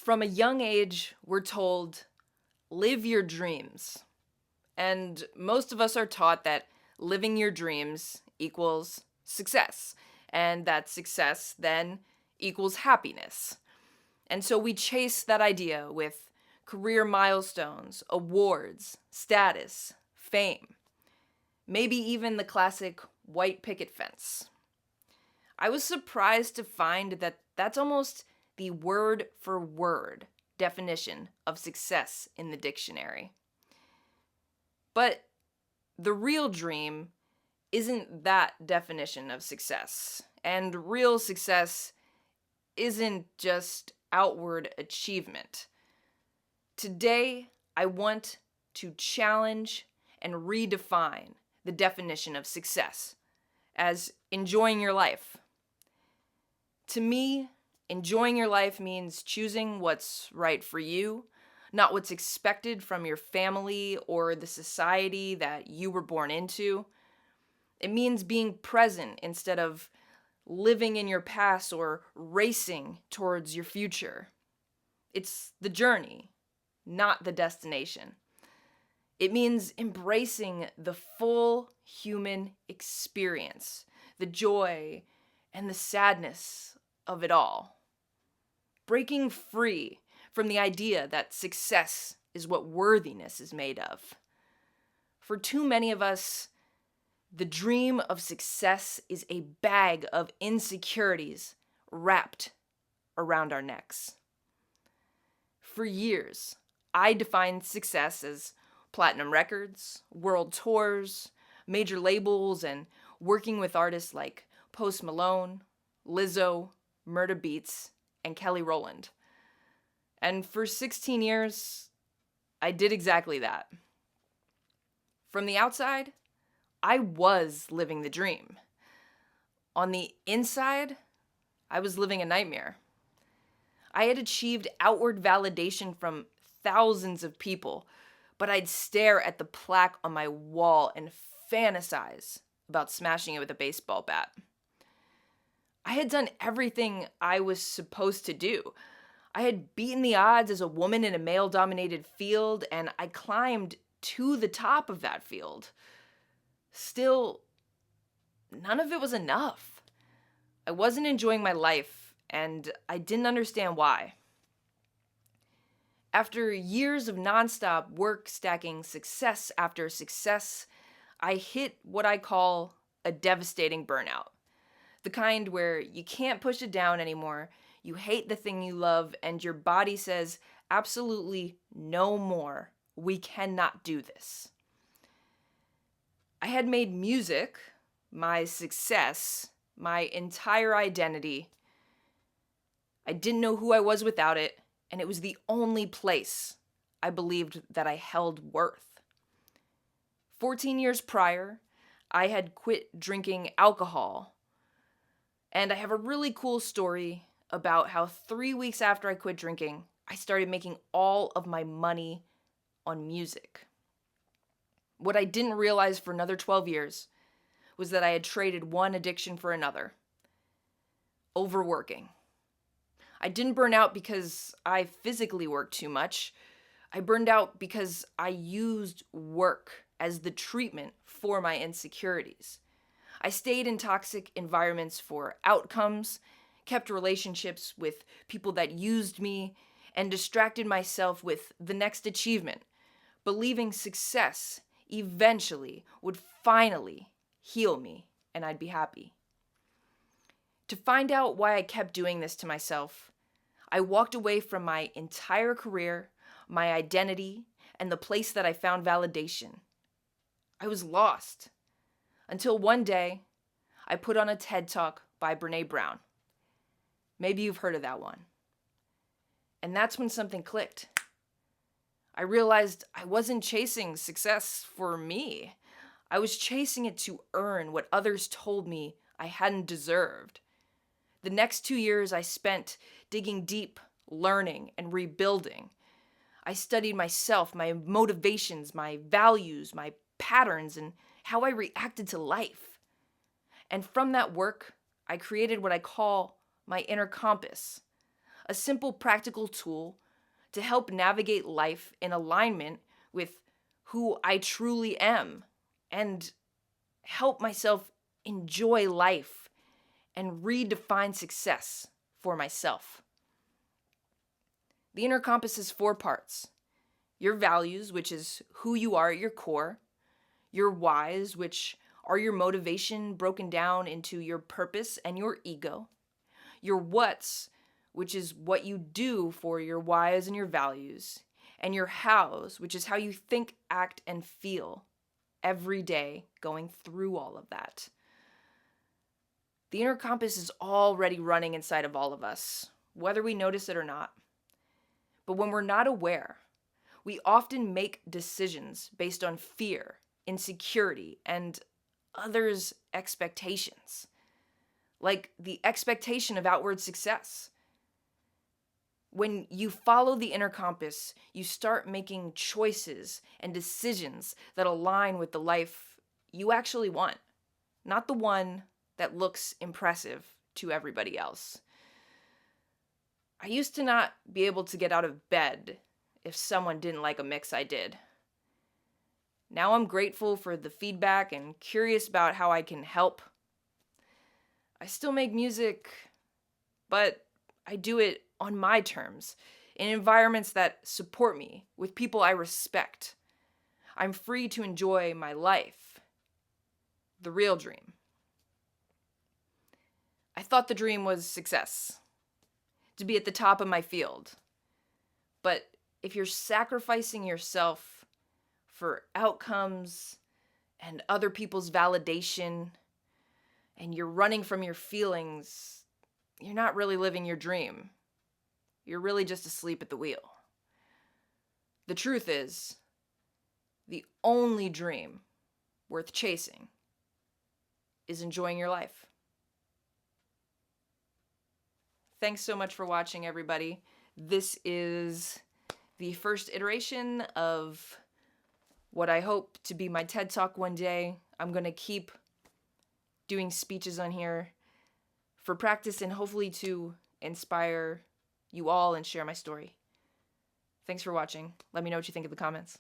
From a young age, we're told, live your dreams. And most of us are taught that living your dreams equals success, and that success then equals happiness. And so we chase that idea with career milestones, awards, status, fame, maybe even the classic white picket fence. I was surprised to find that that's almost the word for word definition of success in the dictionary. But the real dream isn't that definition of success. And real success isn't just outward achievement. Today, I want to challenge and redefine the definition of success as enjoying your life. To me, enjoying your life means choosing what's right for you, not what's expected from your family or the society that you were born into. It means being present instead of living in your past or racing towards your future. It's the journey, not the destination. It means embracing the full human experience, the joy and the sadness of it all. Breaking free from the idea that success is what worthiness is made of. For too many of us, the dream of success is a bag of insecurities wrapped around our necks. For years, I defined success as platinum records, world tours, major labels, and working with artists like Post Malone, Lizzo, Murda Beats, and Kelly Rowland. And for 16 years, I did exactly that. From the outside, I was living the dream. On the inside, I was living a nightmare. I had achieved outward validation from thousands of people, but I'd stare at the plaque on my wall and fantasize about smashing it with a baseball bat. I had done everything I was supposed to do. I had beaten the odds as a woman in a male-dominated field, and I climbed to the top of that field. Still, none of it was enough. I wasn't enjoying my life, and I didn't understand why. After years of nonstop work stacking success after success, I hit what I call a devastating burnout. The kind where you can't push it down anymore, you hate the thing you love, and your body says, absolutely no more. We cannot do this. I had made music my success, my entire identity. I didn't know who I was without it, and it was the only place I believed that I held worth. 14 years prior, I had quit drinking alcohol. And I have a really cool story about how 3 weeks after I quit drinking, I started making all of my money on music. What I didn't realize for another 12 years was that I had traded one addiction for another. Overworking. I didn't burn out because I physically worked too much. I burned out because I used work as the treatment for my insecurities. I stayed in toxic environments for outcomes, kept relationships with people that used me, and distracted myself with the next achievement, believing success eventually would finally heal me and I'd be happy. To find out why I kept doing this to myself, I walked away from my entire career, my identity, and the place that I found validation. I was lost. Until one day, I put on a TED Talk by Brené Brown. Maybe you've heard of that one. And that's when something clicked. I realized I wasn't chasing success for me. I was chasing it to earn what others told me I hadn't deserved. The next 2 years I spent digging deep, learning, and rebuilding. I studied myself, my motivations, my values, my patterns, and how I reacted to life. And from that work, I created what I call my inner compass, a simple practical tool to help navigate life in alignment with who I truly am and help myself enjoy life and redefine success for myself. The inner compass is 4 parts: your values, which is who you are at your core; your whys, which are your motivation broken down into your purpose and your ego; your whats, which is what you do for your whys and your values; and your hows, which is how you think, act, and feel every day going through all of that. The inner compass is already running inside of all of us, whether we notice it or not. But when we're not aware, we often make decisions based on fear, insecurity, and others' expectations, like the expectation of outward success. When you follow the inner compass, you start making choices and decisions that align with the life you actually want, not the one that looks impressive to everybody else. I used to not be able to get out of bed if someone didn't like a mix I did. Now I'm grateful for the feedback and curious about how I can help. I still make music, but I do it on my terms, in environments that support me, with people I respect. I'm free to enjoy my life. The real dream. I thought the dream was success, to be at the top of my field. But if you're sacrificing yourself for outcomes and other people's validation, and you're running from your feelings, you're not really living your dream. You're really just asleep at the wheel. The truth is, the only dream worth chasing is enjoying your life. Thanks so much for watching, everybody. This is the first iteration of what I hope to be my TED Talk one day. I'm going to keep doing speeches on here for practice and hopefully to inspire you all and share my story. Thanks for watching. Let me know what you think in the comments.